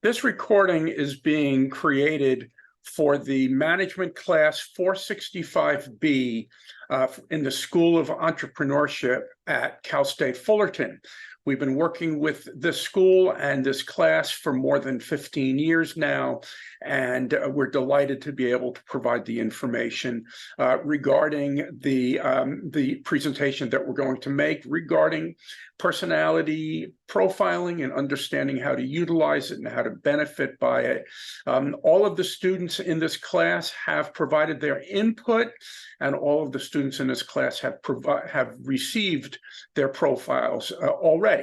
This recording is being created for the management class 465B in the School of Entrepreneurship at Cal State Fullerton. We've been working with this school and this class for more than 15 years now, and we're delighted to be able to provide the information regarding the presentation that we're going to make regarding personality profiling and understanding how to utilize it and how to benefit by it. All of the students in this class have provided their input, and all of the students in this class have received their profiles already.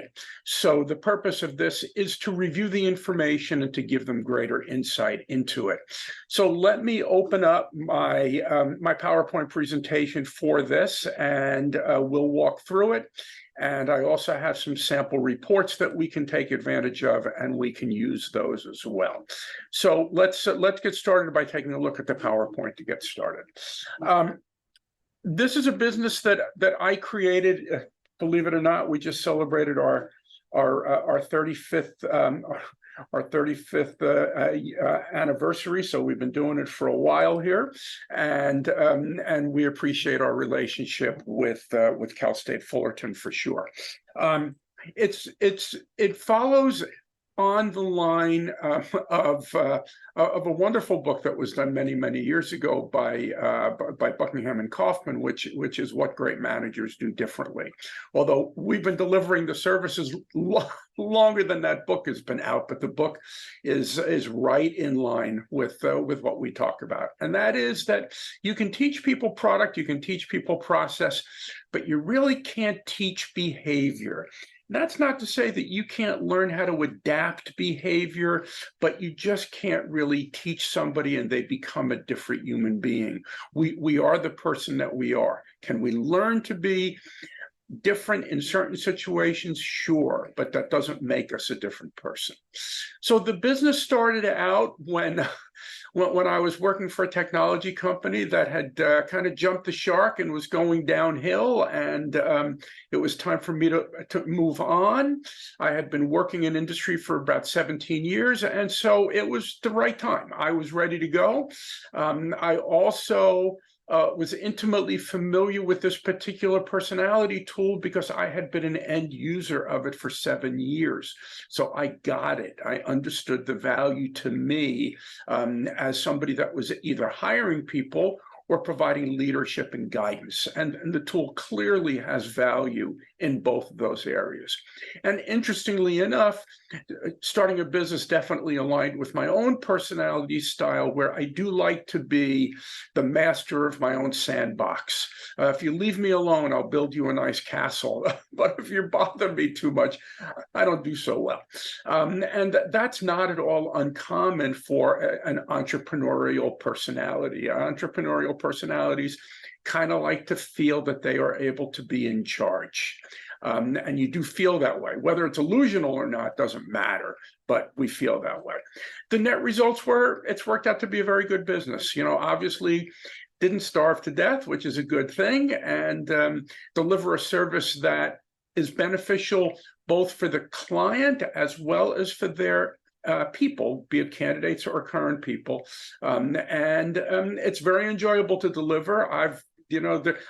So the purpose of this is to review the information and to give them greater insight into it. So let me open up my my PowerPoint presentation for this, and we'll walk through it. And I also have some sample reports that we can take advantage of, and we can use those as well. So let's get started by taking a look at the PowerPoint to get started. This is a business that I created. Believe it or not, we just celebrated our 35th anniversary, so we've been doing it for a while here, and we appreciate our relationship with Cal State Fullerton for sure. It follows on the line of a wonderful book that was done many years ago by Buckingham and Kaufman, which is What Great Managers Do Differently. Although we've been delivering the services longer than that book has been out, but the book is right in line with what we talk about, and that is that you can teach people product, you can teach people process, but you really can't teach behavior. That's not to say that you can't learn how to adapt behavior, but you just can't really teach somebody and they become a different human being. We are the person that we are. Can we learn to be different in certain situations? Sure, but that doesn't make us a different person. So the business started out when I was working for a technology company that had kind of jumped the shark and was going downhill, and it was time for me to move on. I had been working in industry for about 17 years, and so it was the right time. I was ready to go. I also was intimately familiar with this particular personality tool because I had been an end user of it for 7 years. So I got it. I understood the value to me as somebody that was either hiring people or providing leadership and guidance. And the tool clearly has value in both of those areas. And interestingly enough, starting a business definitely aligned with my own personality style, where I do like to be the master of my own sandbox. If you leave me alone, I'll build you a nice castle. But if you bother me too much, I don't do so well. And that's not at all uncommon for an entrepreneurial personality. Entrepreneurial personalities kind of like to feel that they are able to be in charge. And you do feel that way. Whether it's illusional or not doesn't matter, but we feel that way. The net results were, it's worked out to be a very good business. You know, obviously didn't starve to death, which is a good thing, and deliver a service that is beneficial both for the client as well as for their people, be it candidates or current people. It's very enjoyable to deliver. I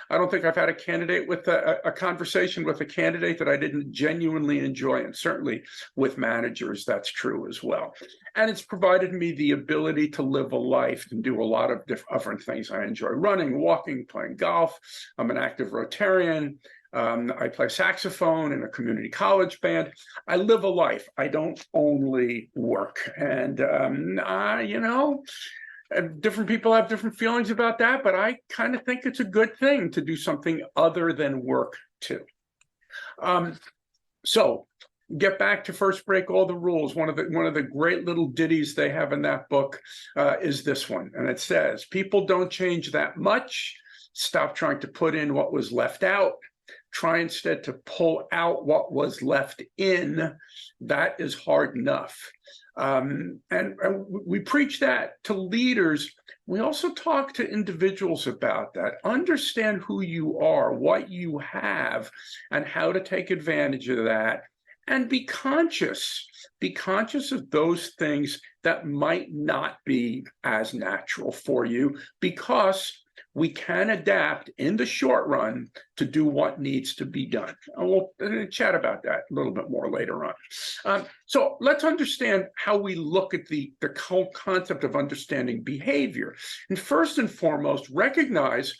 don't think I've had a candidate with a conversation with a candidate that I didn't genuinely enjoy, and certainly with managers, that's true as well. And it's provided me the ability to live a life and do a lot of different things. I enjoy running, walking, playing golf. I'm an active Rotarian. I play saxophone in a community college band. I live a life. I don't only work. And, different people have different feelings about that, but I kind of think it's a good thing to do something other than work too. So get back to First Break All the Rules. One of the great little ditties they have in that book is this one. And it says, people don't change that much. Stop trying to put in what was left out. Try instead to pull out what was left in. That is hard enough. And we preach that to leaders. We also talk to individuals about that. Understand who you are, what you have, and how to take advantage of that, and be conscious. Be conscious of those things that might not be as natural for you, because we can adapt in the short run to do what needs to be done. And we'll chat about that a little bit more later on. So let's understand how we look at the whole concept of understanding behavior. And first and foremost, recognize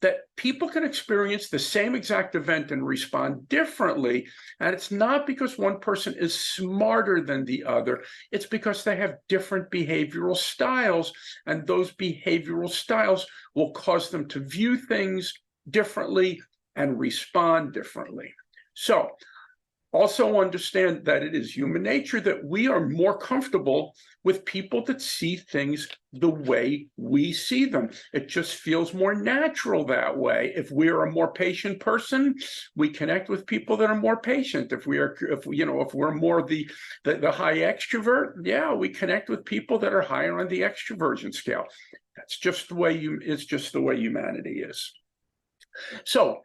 that people can experience the same exact event and respond differently. And it's not because one person is smarter than the other. It's because they have different behavioral styles, and those behavioral styles will cause them to view things differently and respond differently. So also understand that it is human nature that we are more comfortable with people that see things the way we see them. It just feels more natural that way. If we're a more patient person, we connect with people that are more patient. If we're more the high extrovert, yeah, we connect with people that are higher on the extroversion scale. That's just the way it's just the way humanity is. So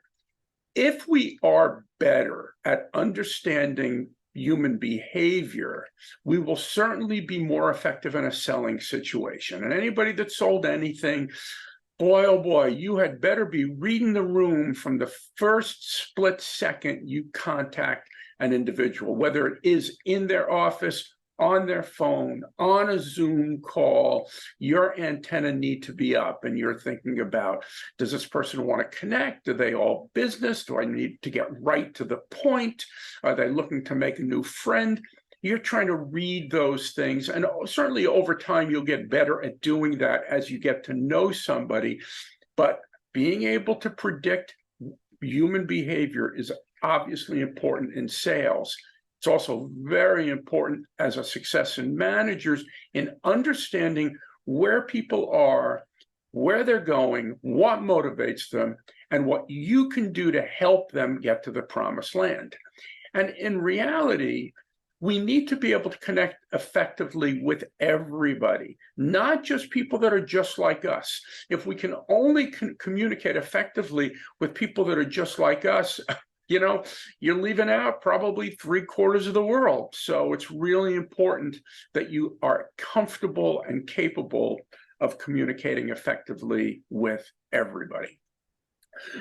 if we are better at understanding human behavior, we will certainly be more effective in a selling situation. And anybody that sold anything, boy, oh boy, you had better be reading the room from the first split second you contact an individual, whether it is in their office, on their phone, on a Zoom call. Your antenna need to be up, and you're thinking about, does this person want to connect? Do they all business? Do I need to get right to the point? Are they looking to make a new friend? You're trying to read those things, and certainly over time you'll get better at doing that as you get to know somebody. But being able to predict human behavior is obviously important in sales. It's also very important as a success in managers in understanding where people are, where they're going, what motivates them, and what you can do to help them get to the promised land. And in reality, we need to be able to connect effectively with everybody, not just people that are just like us. If we can only communicate effectively with people that are just like us, you're leaving out probably 3/4 of the world. So it's really important that you are comfortable and capable of communicating effectively with everybody.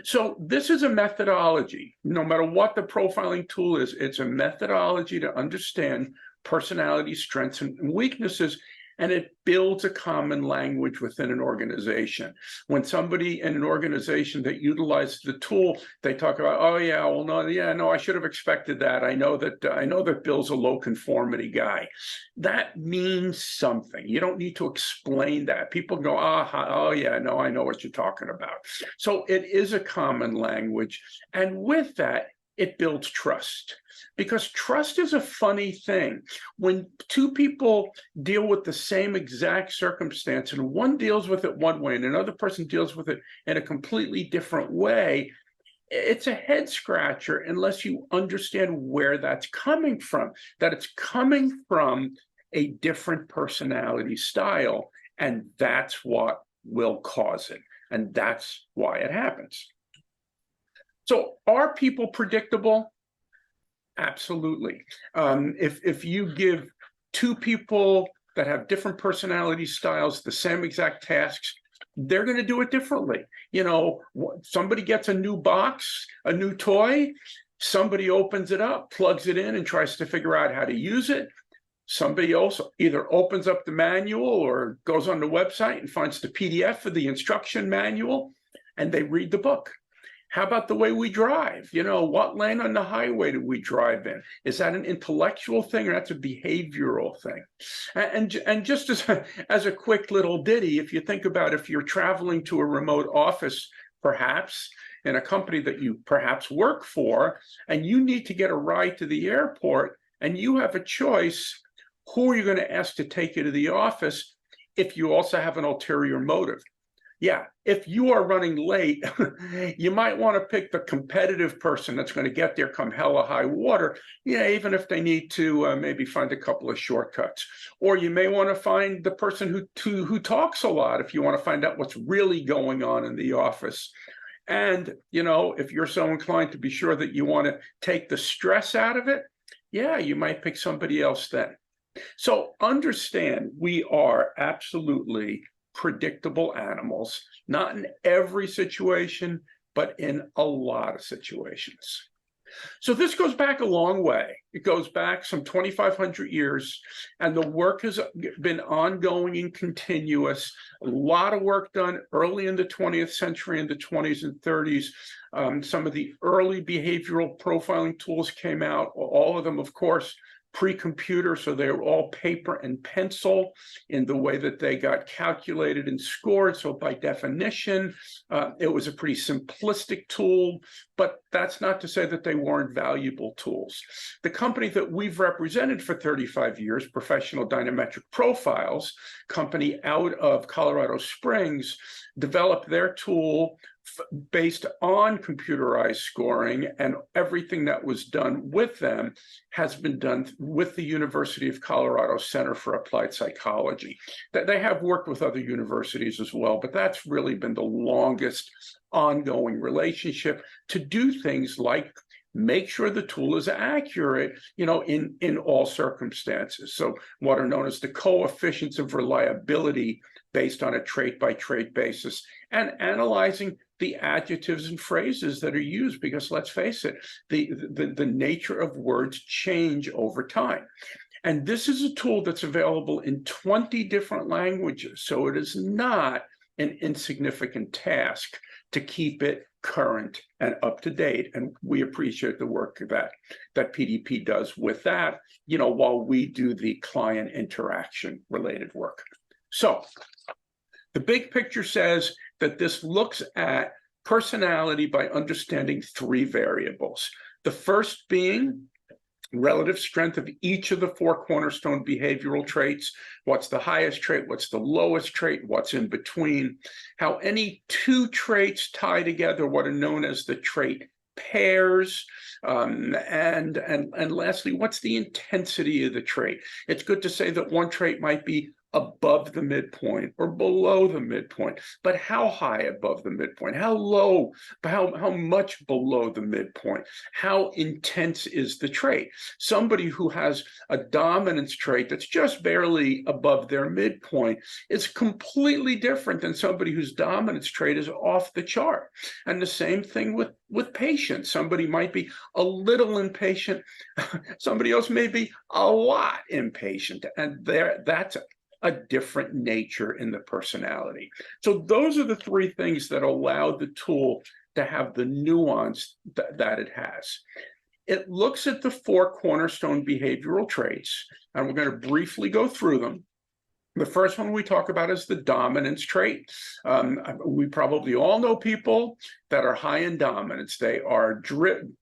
So this is a methodology. No matter what the profiling tool is, it's a methodology to understand personality strengths and weaknesses, and it builds a common language within an organization. When somebody in an organization that utilizes the tool, they talk about, oh yeah, well no, I should have expected that. I know that Bill's a low conformity guy. That means something. You don't need to explain that. People go, oh yeah, no, I know what you're talking about. So it is a common language, and with that, it builds trust. Because trust is a funny thing. When two people deal with the same exact circumstance, and one deals with it one way and another person deals with it in a completely different way, it's a head scratcher unless you understand where that's coming from, that it's coming from a different personality style, and that's what will cause it, and that's why it happens. So are people predictable? Absolutely. If you give two people that have different personality styles the same exact tasks, they're going to do it differently. Somebody gets a new box, a new toy, somebody opens it up, plugs it in, and tries to figure out how to use it. Somebody else either opens up the manual or goes on the website and finds the PDF of the instruction manual, and they read the book. How about the way we drive? What lane on the highway do we drive in? Is that an intellectual thing, or that's a behavioral thing? And just as a quick little ditty, if you think about if you're traveling to a remote office, perhaps in a company that you perhaps work for, and you need to get a ride to the airport, and you have a choice, who are you going to ask to take you to the office if you also have an ulterior motive? Yeah, if you are running late, you might want to pick the competitive person that's going to get there come hell or high water, even if they need to maybe find a couple of shortcuts. Or you may want to find the person who talks a lot if you want to find out what's really going on in the office. And, if you're so inclined to be sure that you want to take the stress out of it, yeah, you might pick somebody else then. So understand, we are absolutely predictable animals, not in every situation, but in a lot of situations. So this goes back a long way. It goes back some 2,500 years, and the work has been ongoing and continuous. A lot of work done early in the 20th century, in the 20s and 30s. Some of the early behavioral profiling tools came out, all of them, of course, pre-computer, so they were all paper and pencil in the way that they got calculated and scored. So by definition, it was a pretty simplistic tool, but that's not to say that they weren't valuable tools. The company that we've represented for 35 years, Professional Dynametric Profiles, company out of Colorado Springs, developed their tool based on computerized scoring, and everything that was done with them has been done with the University of Colorado Center for Applied Psychology. They have worked with other universities as well, but that's really been the longest ongoing relationship to do things like make sure the tool is accurate, in all circumstances. So what are known as the coefficients of reliability based on a trait-by-trait basis, and analyzing the adjectives and phrases that are used, because let's face it, the nature of words change over time. And this is a tool that's available in 20 different languages, so it is not an insignificant task to keep it current and up to date. And we appreciate the work that PDP does with that, while we do the client interaction related work. So the big picture says that this looks at personality by understanding three variables. The first being relative strength of each of the four cornerstone behavioral traits. What's the highest trait? What's the lowest trait? What's in between? How any two traits tie together, what are known as the trait pairs, and lastly, what's the intensity of the trait? It's good to say that one trait might be above the midpoint or below the midpoint, but how high above the midpoint? How low? How much below the midpoint? How intense is the trait? Somebody who has a dominance trait that's just barely above their midpoint is completely different than somebody whose dominance trait is off the chart. And the same thing with patience. Somebody might be a little impatient, somebody else may be a lot impatient, and that's a different nature in the personality. So those are the three things that allow the tool to have the nuance that it has. It looks at the four cornerstone behavioral traits, and we're going to briefly go through them. The first one we talk about is the dominance trait. We probably all know people that are high in dominance. They are driven,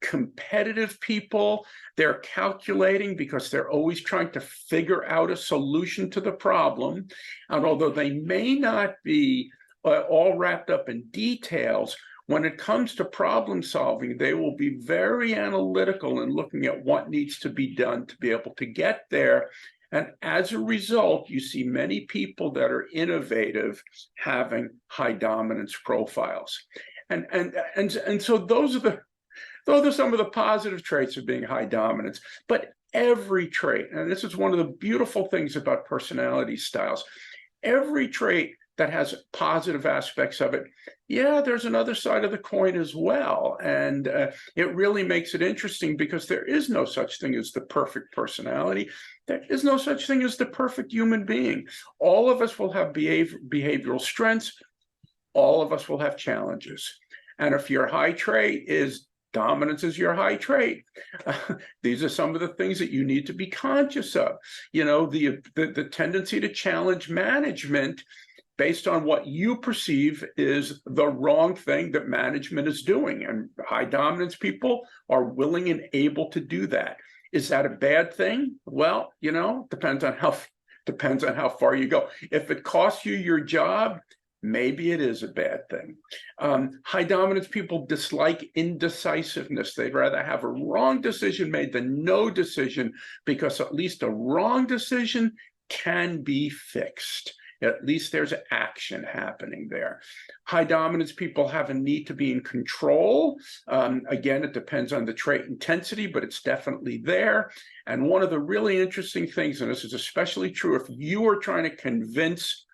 competitive people. They're calculating because they're always trying to figure out a solution to the problem. And although they may not be all wrapped up in details, when it comes to problem solving, they will be very analytical in looking at what needs to be done to be able to get there. And as a result, you see many people that are innovative having high dominance profiles. And so those are some of the positive traits of being high dominance. But every trait, and this is one of the beautiful things about personality styles, every trait that has positive aspects of it, yeah, there's another side of the coin as well. And it really makes it interesting, because there is no such thing as the perfect personality. There is no such thing as the perfect human being. All of us will have behavioral strengths. All of us will have challenges. And if your high trait is dominance is your high trait, these are some of the things that you need to be conscious of. The tendency to challenge management based on what you perceive is the wrong thing that management is doing. And high dominance people are willing and able to do that. Is that a bad thing? Well, depends on how far you go. If it costs you your job, maybe it is a bad thing. High dominance people dislike indecisiveness. They'd rather have a wrong decision made than no decision, because at least a wrong decision can be fixed. At least there's action happening there. High dominance people have a need to be in control. Again, it depends on the trait intensity, but it's definitely there. And one of the really interesting things, and this is especially true if you are trying to convince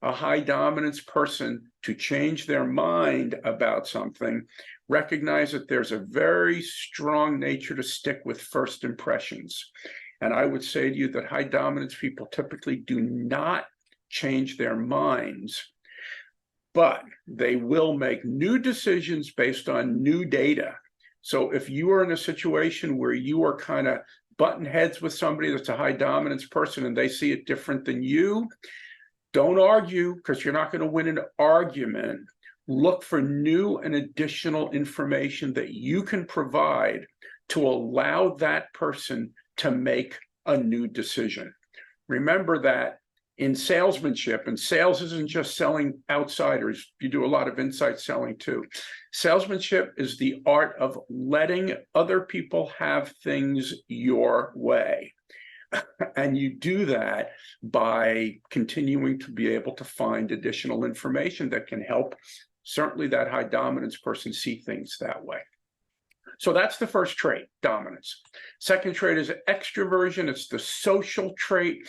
a high dominance person to change their mind about something, recognize that there's a very strong nature to stick with first impressions. And I would say to you that high dominance people typically do not change their minds, but they will make new decisions based on new data. So if you are in a situation where you are kind of butting heads with somebody that's a high dominance person and they see it different than you, don't argue, because you're not going to win an argument. Look for new and additional information that you can provide to allow that person to make a new decision. Remember that in salesmanship, and sales isn't just selling outsiders, you do a lot of inside selling too. Salesmanship is the art of letting other people have things your way. And you do that by continuing to be able to find additional information that can help certainly that high dominance person see things that way. So that's the first trait, dominance. Second trait is extroversion. It's the social trait.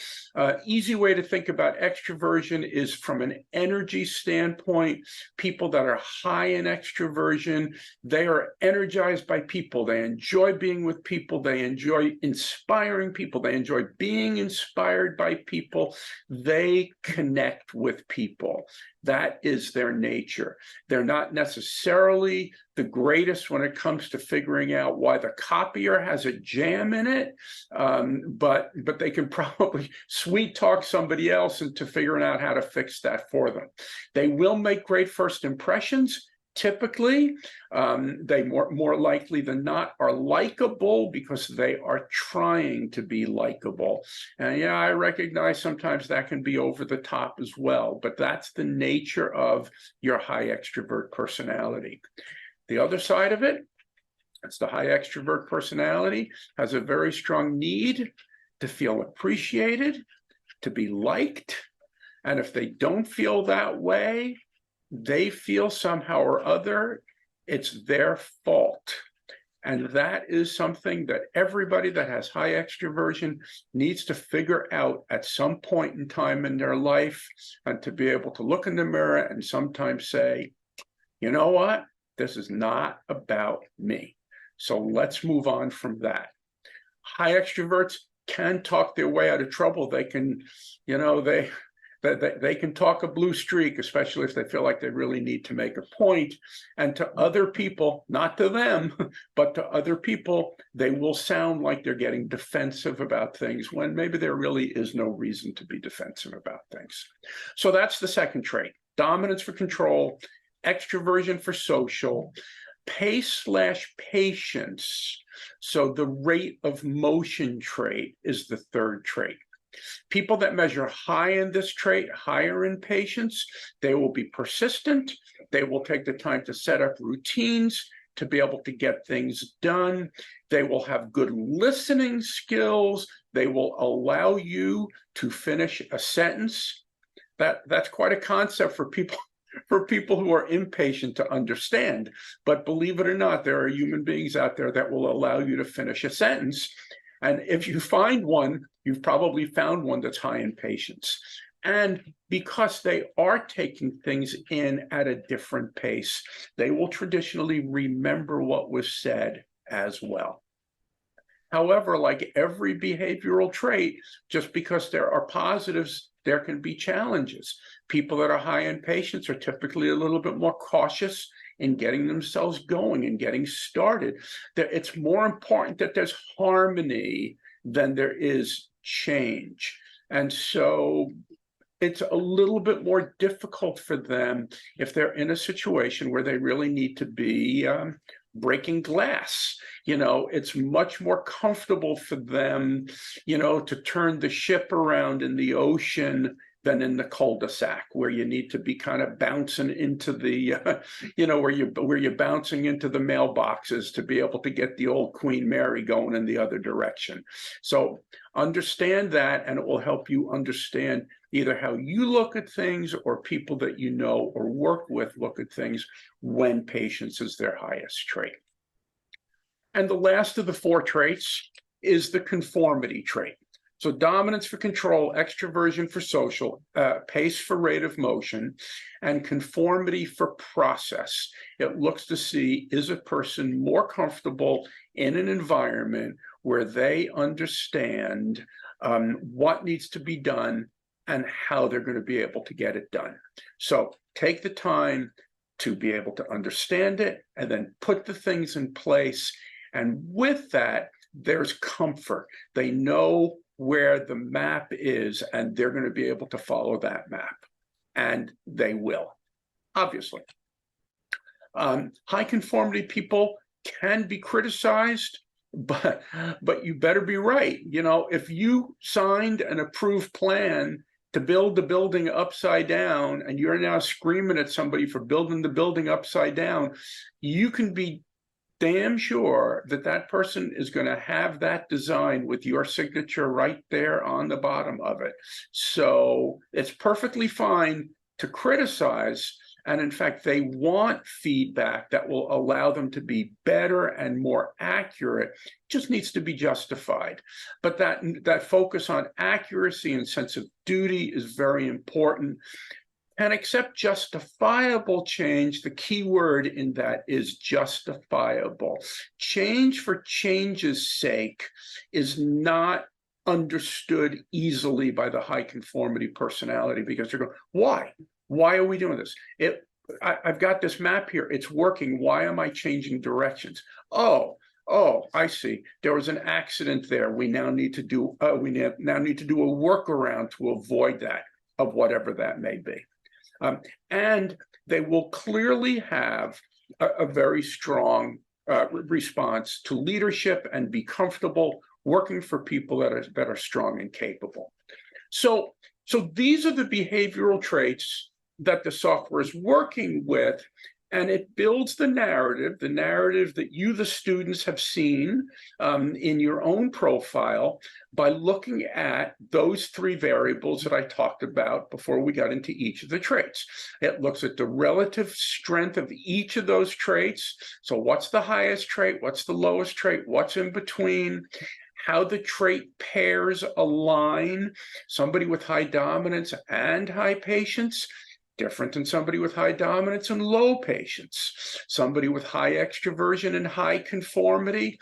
Easy way to think about extroversion is from an energy standpoint. People that are high in extroversion, they are energized by people. They enjoy being with people. They enjoy inspiring people. They enjoy being inspired by people. They connect with people. That is their nature. They're not necessarily the greatest when it comes to figuring out why the copier has a jam in it, but they can probably sweet talk somebody else into figuring out how to fix that for them. They will make great first impressions. Typically, they more likely than not are likable because they are trying to be likable. And yeah, I recognize sometimes that can be over the top as well, but that's the nature of your high extrovert personality. The other side of it, it's the high extrovert personality, has a very strong need to feel appreciated, to be liked. And if they don't feel that way, they feel somehow or other it's their fault. And that is something that everybody that has high extroversion needs to figure out at some point in time in their life, and to be able to look in the mirror and sometimes say, you know what? This is not about me. So let's move on from that. High extroverts can talk their way out of trouble. They can, they can talk a blue streak, especially if they feel like they really need to make a point. And to other people, not to them, but to other people, they will sound like they're getting defensive about things when maybe there really is no reason to be defensive about things. So that's the second trait: dominance for control, extroversion for social, pace/patience. So the rate of motion trait is the third trait. People that measure high in this trait, higher in patience, they will be persistent. They will take the time to set up routines to be able to get things done. They will have good listening skills. They will allow you to finish a sentence. That's quite a concept for people who are impatient to understand. But believe it or not, there are human beings out there that will allow you to finish a sentence. And if you find one, you've probably found one that's high in patience. And because they are taking things in at a different pace, they will traditionally remember what was said as well. However, like every behavioral trait, just because there are positives, there can be challenges. People that are high in patience are typically a little bit more cautious in getting themselves going and getting started. It's more important that there's harmony than there is change. And so it's a little bit more difficult for them if they're in a situation where they really need to be breaking glass. It's much more comfortable for them, to turn the ship around in the ocean than in the cul-de-sac, where you need to be kind of bouncing into the, where you're bouncing into the mailboxes to be able to get the old Queen Mary going in the other direction. So understand that, and it will help you understand either how you look at things or people that you know or work with look at things when patience is their highest trait. And the last of the 4 traits is the conformity trait. So dominance for control, extroversion for social, pace for rate of motion, and conformity for process. It looks to see, is a person more comfortable in an environment where they understand what needs to be done and how they're going to be able to get it done. So take the time to be able to understand it and then put the things in place. And with that, there's comfort. They know where the map is, and they're going to be able to follow that map. And they will, obviously. High conformity people can be criticized, but you better be right. You know, if you signed an approved plan to build the building upside down, and you're now screaming at somebody for building the building upside down, you can be damn sure that that person is going to have that design with your signature right there on the bottom of it. So it's perfectly fine to criticize. And in fact, they want feedback that will allow them to be better and more accurate. It just needs to be justified. But that focus on accuracy and sense of duty is very important. And accept justifiable change. The key word in that is justifiable. Change for change's sake is not understood easily by the high conformity personality, because they're going, why? Why are we doing this? I've got this map here. It's working. Why am I changing directions? Oh, I see. There was an accident there. We now need to do a workaround to avoid that, of whatever that may be. And they will clearly have a very strong response to leadership and be comfortable working for people that are strong and capable. So these are the behavioral traits that the software is working with, and it builds the narrative that you, the students, have seen in your own profile by looking at those 3 variables that I talked about before we got into each of the traits. It looks at the relative strength of each of those traits. So what's the highest trait? What's the lowest trait? What's in between? How the trait pairs align. Somebody with high dominance and high patience, different than somebody with high dominance and low patience. Somebody with high extroversion and high conformity,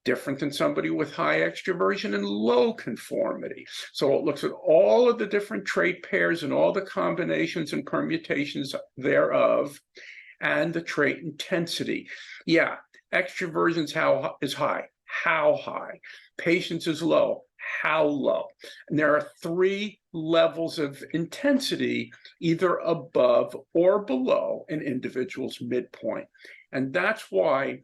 different than somebody with high extroversion and low conformity. So it looks at all of the different trait pairs and all the combinations and permutations thereof, and the trait intensity. Yeah, extroversion is high. How high? Patience is low. How low? And there are 3 levels of intensity, either above or below an individual's midpoint. And that's why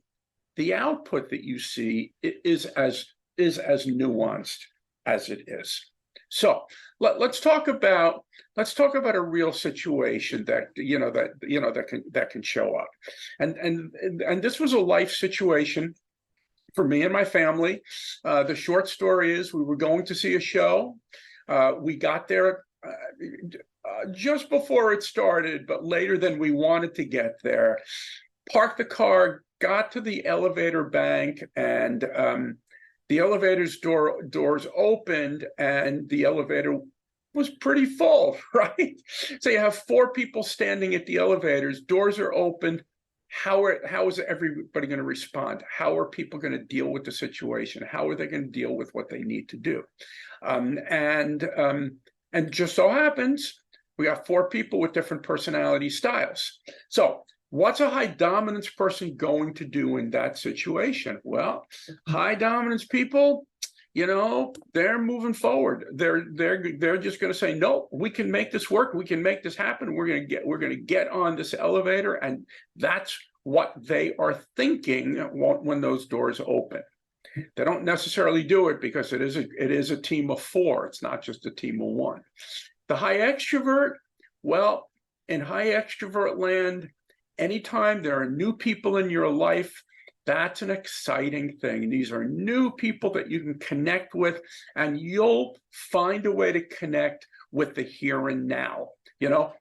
the output that you see is as nuanced as it is. So let's talk about a real situation that can show up. And this was a life situation for me and my family. The short story is, we were going to see a show. We got there just before it started, but later than we wanted to get there. Parked the car, got to the elevator bank, and the elevator's doors opened, and the elevator was pretty full, right? So you have 4 people standing at the elevators, doors are opened. How is everybody going to respond? How are people going to deal with the situation? How are they going to deal with what they need to do? And just so happens, we got 4 people with different personality styles. So what's a high dominance person going to do in that situation? Well, high dominance people, they're moving forward. They're just going to say, no, we can make this work. We can make this happen. We're going to get on this elevator, and that's what they are thinking when those doors open. They don't necessarily do it because it is a team of 4. It's not just a team of 1. The high extrovert, well, in high extrovert land, anytime there are new people in your life, that's an exciting thing. These are new people that you can connect with, and you'll find a way to connect with the here and now.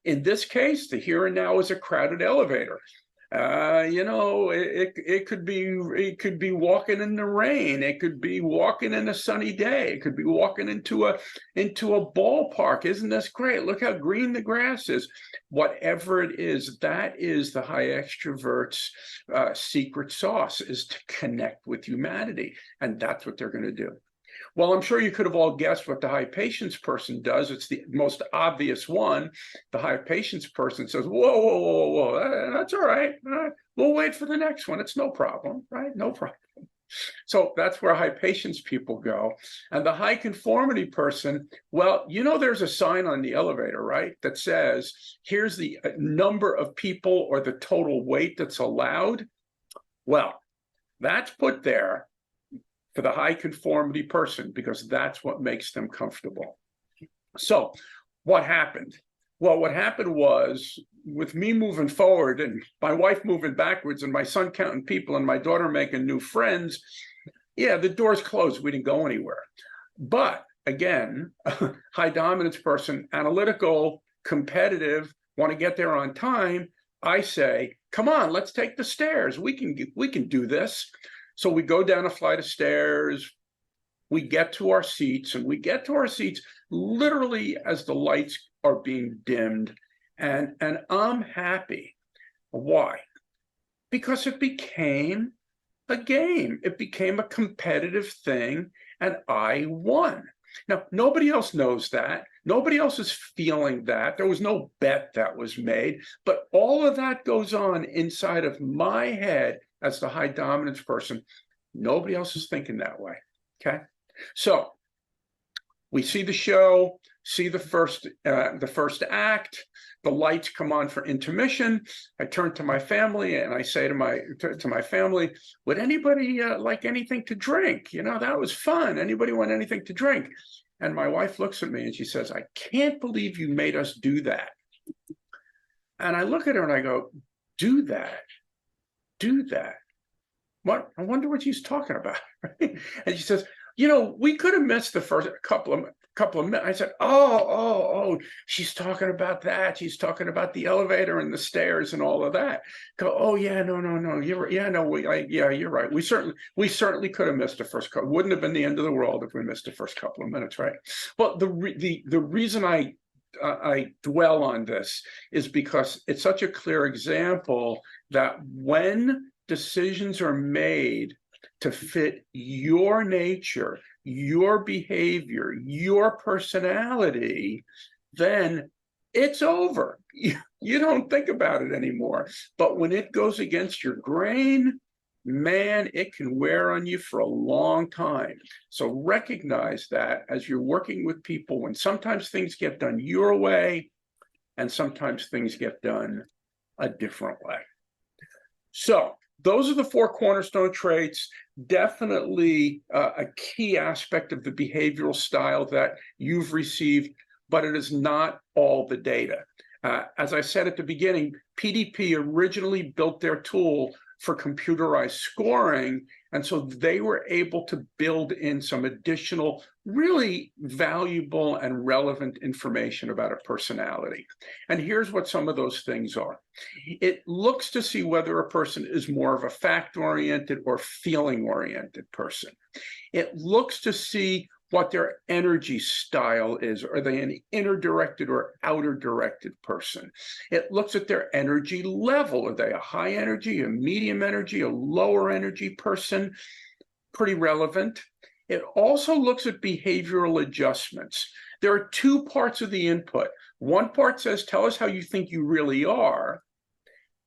In this case, the here and now is a crowded elevator. It could be walking in the rain. It could be walking in a sunny day. It could be walking into a ballpark. Isn't this great? Look how green the grass is. Whatever it is, that is the high extrovert's secret sauce, is to connect with humanity, and that's what they're going to do. Well, I'm sure you could have all guessed what the high patience person does. It's the most obvious one. The high patience person says, whoa, whoa, whoa, whoa, that's all right. We'll wait for the next one. It's no problem, right? No problem. So that's where high patience people go. And the high conformity person, well, there's a sign on the elevator, right, that says, here's the number of people or the total weight that's allowed. Well, that's put there for the high conformity person, because that's what makes them comfortable. So what happened? Well, what happened was, with me moving forward and my wife moving backwards and my son counting people and my daughter making new friends, yeah, the doors closed. We didn't go anywhere. But again, high dominance person, analytical, competitive, want to get there on time. I say, come on, let's take the stairs. We can do this. So we go down a flight of stairs, we get to our seats, and we get to our seats literally as the lights are being dimmed. And I'm happy. Why? Because it became a game. It became a competitive thing, and I won. Now, nobody else knows that. Nobody else is feeling that. There was no bet that was made, but all of that goes on inside of my head as the high dominance person. Nobody else is thinking that way, okay? So we see the show, see the first act, the lights come on for intermission. I turn to my family and I say to my family, would anybody like anything to drink? That was fun. Anybody want anything to drink? And my wife looks at me and she says, I can't believe you made us do that. And I look at her and I go, do that? What? I wonder what she's talking about. Right? And she says, we could have missed the first couple of minutes. I said, oh, she's talking about that. She's talking about the elevator and the stairs and all of that. Go, oh yeah, no, you're you're right. We certainly could have missed the first couple. Wouldn't have been the end of the world if we missed the first couple of minutes, right? Well, the reason I dwell on this is because it's such a clear example that when decisions are made to fit your nature, your behavior, your personality, then it's over. You don't think about it anymore. But when it goes against your grain, man, it can wear on you for a long time. So recognize that as you're working with people, when sometimes things get done your way and sometimes things get done a different way. So those are the 4 cornerstone traits. Definitely a key aspect of the behavioral style that you've received, but it is not all the data. As I said at the beginning, PDP originally built their tool for computerized scoring, and so they were able to build in some additional really valuable and relevant information about a personality. And here's what some of those things are. It looks to see whether a person is more of a fact-oriented or feeling-oriented person. It looks to see what their energy style is. Are they an inner-directed or outer-directed person? It looks at their energy level. Are they a high energy, a medium energy, a lower energy person? Pretty relevant. It also looks at behavioral adjustments. There are 2 parts of the input. One part says, tell us how you think you really are.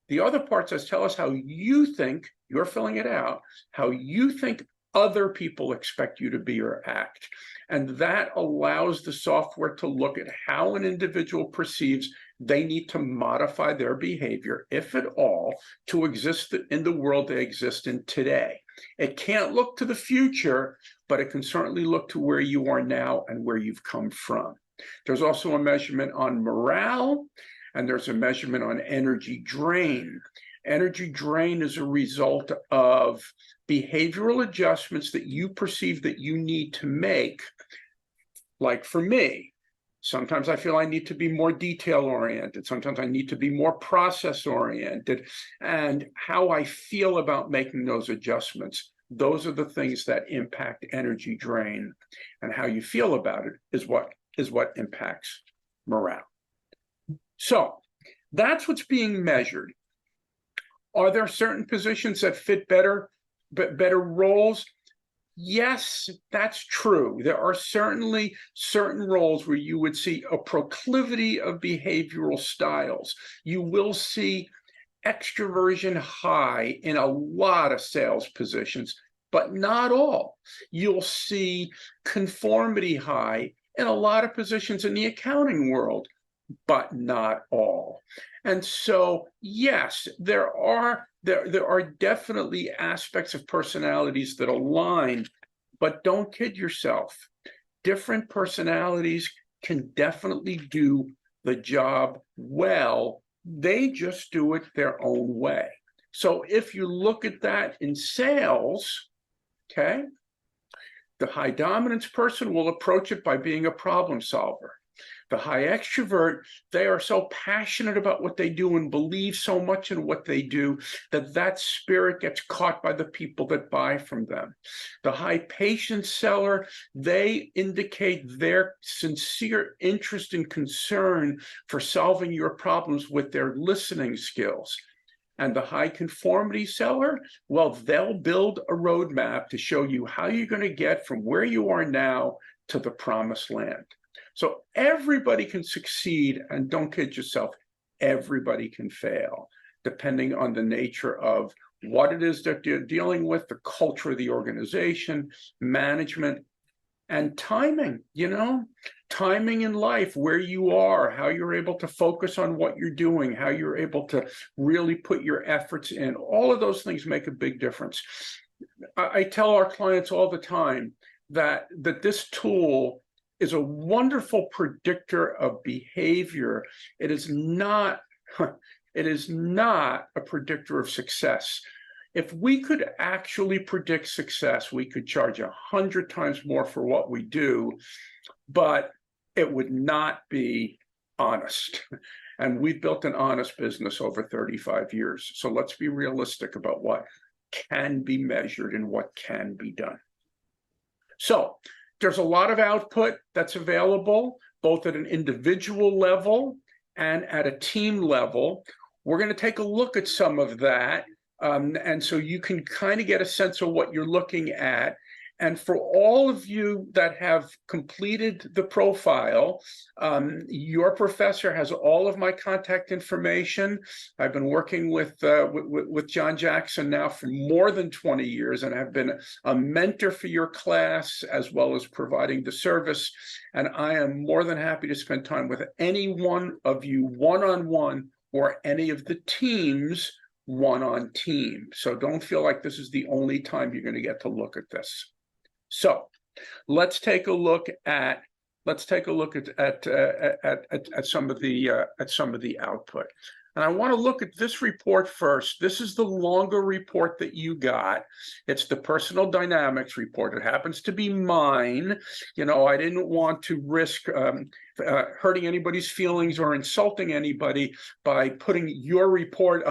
The other part says, tell us how you think, you're filling it out, how you think other people expect you to be or act. And that allows the software to look at how an individual perceives they need to modify their behavior, if at all, to exist in the world they exist in today. It can't look to the future, but it can certainly look to where you are now and where you've come from. There's also a measurement on morale, and there's a measurement on energy drain. Energy drain is a result of behavioral adjustments that you perceive that you need to make. Like for me, Sometimes I feel I need to be more detail-oriented. Sometimes I need to be more process-oriented. And how I feel about making those adjustments, those are the things that impact energy drain. And how you feel about it is what impacts morale. So that's what's being measured. Are there certain positions that fit better roles? Yes, that's true. There are certainly certain roles where you would see a proclivity of behavioral styles. You will see extroversion high in a lot of sales positions, but not all. You'll see conformity high in a lot of positions in the accounting world, but not all. And so, yes, there are definitely aspects of personalities that align, but don't kid yourself. Different personalities can definitely do the job well. They just do it their own way. So if you look at that in sales, okay, the high dominance person will approach it by being a problem solver. The high extrovert, they are so passionate about what they do and believe so much in what they do that spirit gets caught by the people that buy from them. The high patience seller, they indicate their sincere interest and concern for solving your problems with their listening skills. And the high conformity seller, well, they'll build a roadmap to show you how you're going to get from where you are now to the promised land. So everybody can succeed, and don't kid yourself, everybody can fail, depending on the nature of what it is that they're dealing with, the culture of the organization, management, and timing, timing in life, where you are, how you're able to focus on what you're doing, how you're able to really put your efforts in. All of those things make a big difference. I tell our clients all the time that this tool is a wonderful predictor of behavior. It is not a predictor of success. If we could actually predict success, we could charge 100 times more for what we do, but it would not be honest. And we've built an honest business over 35 years. So let's be realistic about what can be measured and what can be done. So there's a lot of output that's available, both at an individual level and at a team level. We're going to take a look at some of that. And so you can kind of get a sense of what you're looking at. And for all of you that have completed the profile, your professor has all of my contact information. I've been working with John Jackson now for more than 20 years and have been a mentor for your class as well as providing the service. And I am more than happy to spend time with any one of you one-on-one or any of the teams one-on-team. So don't feel like this is the only time you're going to get to look at this. So let's take a look at some of the output. And I want to look at this report first. This is the longer report that you got. It's the personal dynamics report. It happens to be mine. I didn't want to risk hurting anybody's feelings or insulting anybody by putting your report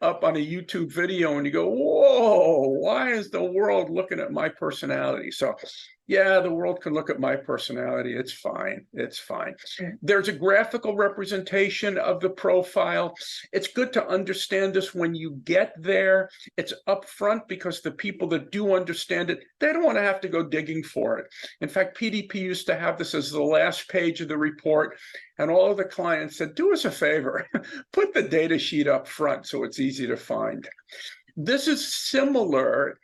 up on a YouTube video and you go, whoa, why is the world looking at my personality? So yeah, the world can look at my personality. It's fine. It's fine. There's a graphical representation of the profile. It's good to understand this when you get there. It's upfront because the people that do understand it, they don't want to have to go digging for it. In fact, PDP used to have this as the last page of the report, and all of the clients said, do us a favor, put the data sheet up front so it's easy to find. This is similar.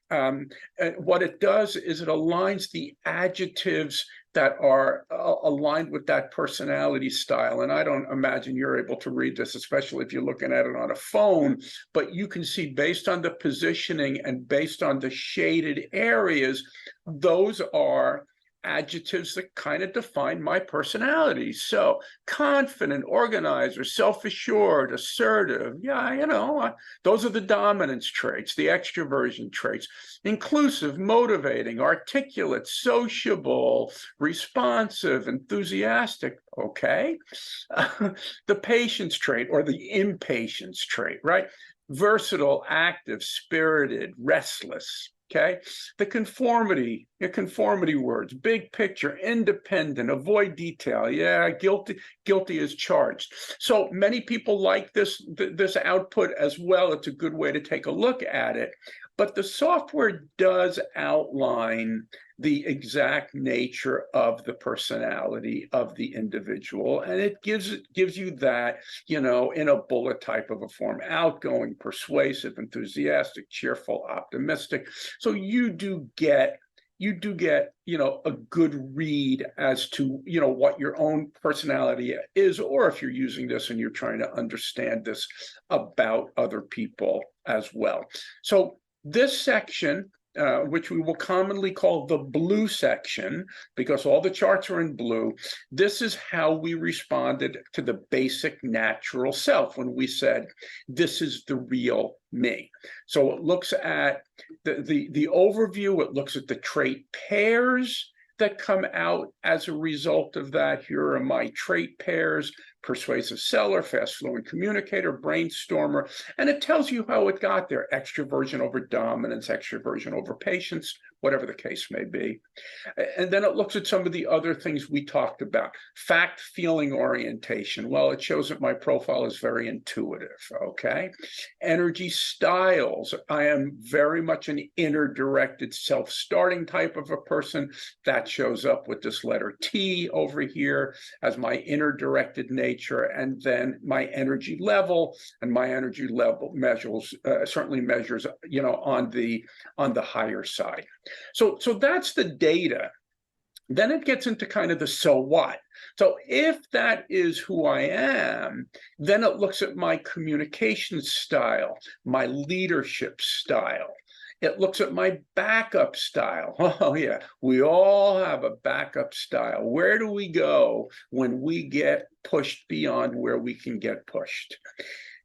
What it does is it aligns the adjectives that are aligned with that personality style. And I don't imagine you're able to read this, especially if you're looking at it on a phone, but you can see based on the positioning and based on the shaded areas, those are adjectives that kind of define my personality. So confident, organizer, self-assured, assertive. Yeah, those are the dominance traits, the extroversion traits. Inclusive, motivating, articulate, sociable, responsive, enthusiastic. Okay. The patience trait or the impatience trait, right? Versatile, active, spirited, restless. Okay, the conformity words, big picture, independent, avoid detail. Yeah, guilty is charged. So many people like this output as well. It's a good way to take a look at it. But the software does outline the exact nature of the personality of the individual, and it gives you that, in a bullet type of a form: outgoing, persuasive, enthusiastic, cheerful, optimistic. So you do get a good read as to what your own personality is, or if you're using this and you're trying to understand this about other people as well. So this section, which we will commonly call the blue section, because all the charts are in blue, this is how we responded to the basic natural self when we said, this is the real me. So it looks at the overview, it looks at the trait pairs that come out as a result of that. Here are my trait pairs: persuasive seller, fast flowing communicator, brainstormer, and it tells you how it got there: extroversion over dominance, extroversion over patience, whatever the case may be. And then it looks at some of the other things we talked about. Fact, feeling, orientation. Well, it shows that my profile is very intuitive, okay? Energy styles. I am very much an inner-directed, self-starting type of a person. That shows up with this letter T over here as my inner-directed nature. And then my energy level, and my energy level certainly measures, on the higher side. So that's the data. Then it gets into kind of the so what. So if that is who I am, then it looks at my communication style, my leadership style. It looks at my backup style. Oh, yeah, we all have a backup style. Where do we go when we get pushed beyond where we can get pushed?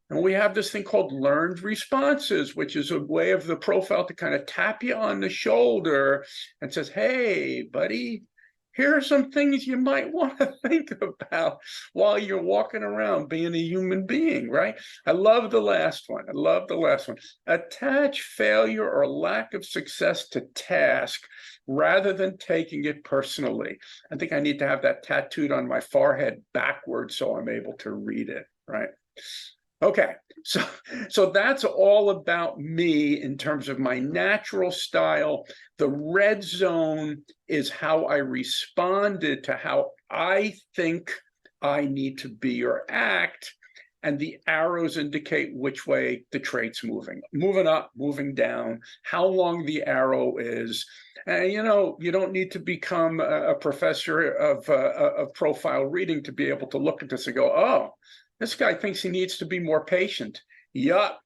And we have this thing called learned responses, which is a way of the profile to kind of tap you on the shoulder and says, hey, buddy, here are some things you might want to think about while you're walking around being a human being, right? I love the last one. Attach failure or lack of success to task rather than taking it personally. I think I need to have that tattooed on my forehead backwards so I'm able to read it, right? Okay, so that's all about me in terms of my natural style. The red zone is how I responded to how I think I need to be or act, and the arrows indicate which way the trait's moving up, moving down, how long the arrow is. And you don't need to become a professor of profile reading to be able to look at this and go, oh, this guy thinks he needs to be more patient. Yup,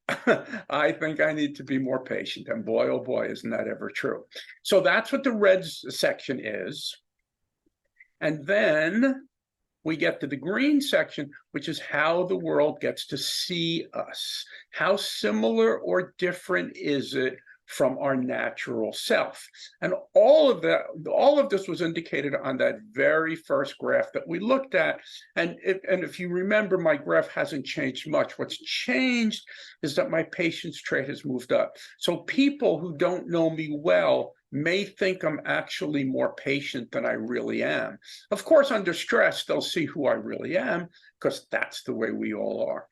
I think I need to be more patient. And boy, oh boy, isn't that ever true. So that's what the red section is. And then we get to the green section, which is how the world gets to see us. How similar or different is it from our natural self? And all of this was indicated on that very first graph that we looked at. And if you remember, my graph hasn't changed much. What's changed is that my patience trait has moved up. So people who don't know me well may think I'm actually more patient than I really am. Of course, under stress, they'll see who I really am, because that's the way we all are.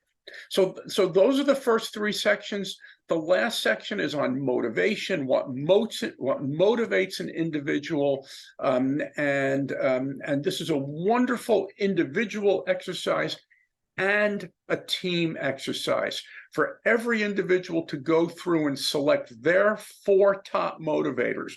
So those are the first three sections. The last section is on motivation, what motivates an individual, and this is a wonderful individual exercise and a team exercise for every individual to go through and select their 4 top motivators.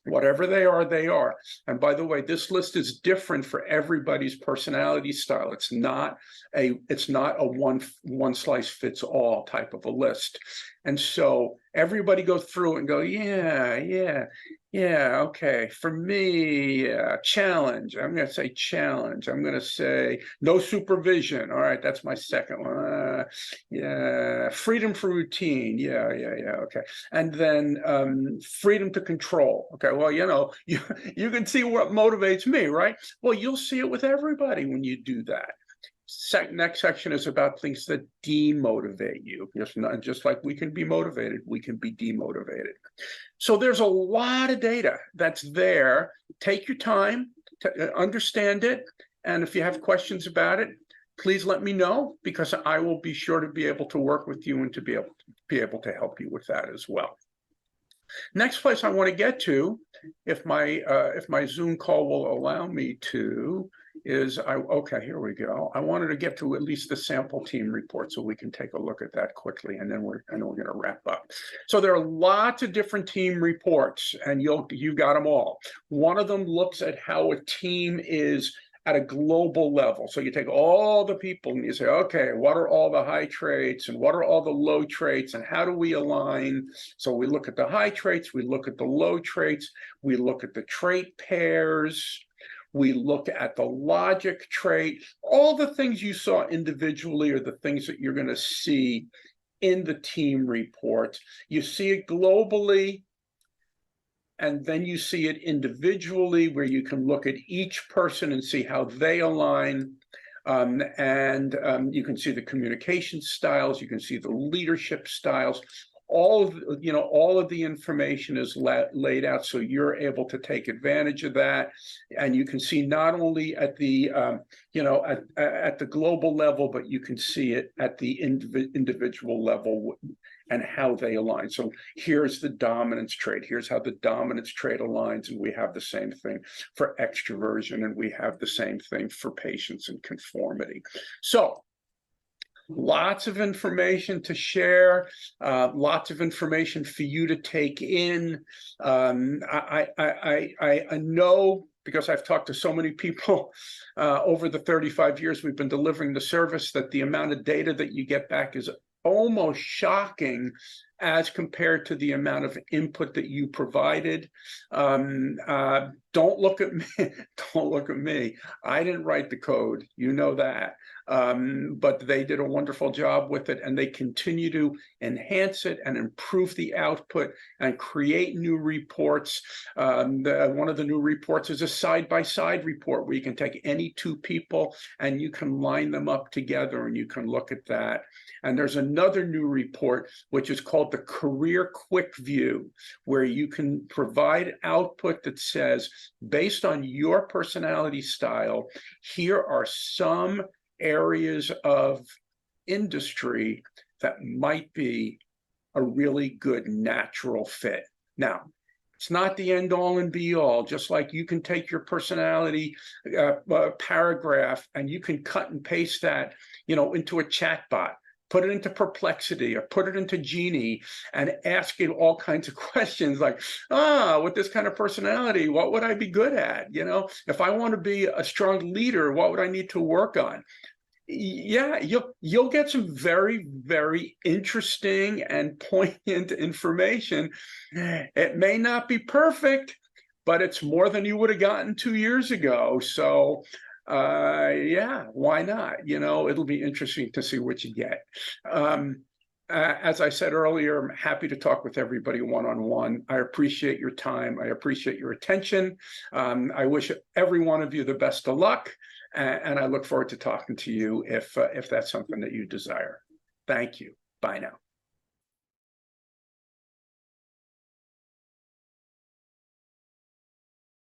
Whatever they are. And by the way, this list is different for everybody's personality style. It's not a one size fits all type of a list. And so everybody goes through it and go, yeah, okay. For me, challenge. I'm going to say challenge. I'm going to say no supervision. All right, that's my second one. Yeah, freedom for routine. Yeah, okay. And then freedom to control. Okay, well, you can see what motivates me, right? Well, you'll see it with everybody when you do that. Next section is about things that demotivate you. Just like we can be motivated, we can be demotivated. So there's a lot of data that's there. Take your time to understand it. And if you have questions about it, please let me know, because I will be sure to be able to work with you and to be able to help you with that as well. Next place I want to get to, if my Zoom call will allow me to, is okay, here we go. I wanted to get to at least the sample team report so we can take a look at that quickly, and then we're going to wrap up. So there are lots of different team reports, and you got them all. One of them looks at how a team is at a global level. So you take all the people and you say, okay, what are all the high traits and what are all the low traits and how do we align? So we look at the high traits, we look at the low traits, we look at the trait pairs, we look at the logic trait. All the things you saw individually are the things that you're going to see in the team report. You see it globally, and then you see it individually, where you can look at each person and see how they align. You can see the communication styles, you can see the leadership styles. All of the information is laid out, so you're able to take advantage of that, and you can see not only at the at the global level, but you can see it at the individual level and how they align. So here's the dominance trait. Here's how the dominance trait aligns, and we have the same thing for extroversion, and we have the same thing for patience and conformity. So lots of information to share, lots of information for you to take in. I know, because I've talked to so many people over the 35 years we've been delivering the service, that the amount of data that you get back is almost shocking as compared to the amount of input that you provided. Don't look at me. Don't look at me. I didn't write the code. You know that. But they did a wonderful job with it, and they continue to enhance it and improve the output and create new reports. One of the new reports is a side-by-side report where you can take any two people and you can line them up together and you can look at that. And there's another new report, which is called the Career Quick View, where you can provide output that says, based on your personality style, here are some areas of industry that might be a really good natural fit. Now, it's not the end all and be all. Just like you can take your personality paragraph and you can cut and paste that, into a chat bot, put it into Perplexity or put it into Genie and ask it all kinds of questions like, with this kind of personality, what would I be good at? If I want to be a strong leader, what would I need to work on? Yeah, you'll get some very, very interesting and poignant information. It may not be perfect, but it's more than you would have gotten 2 years ago. So yeah, why not? It'll be interesting to see what you get. As I said earlier, I'm happy to talk with everybody one-on-one. I appreciate your time. I appreciate your attention. I wish every one of you the best of luck, and I look forward to talking to you if that's something that you desire. Thank you. Bye now.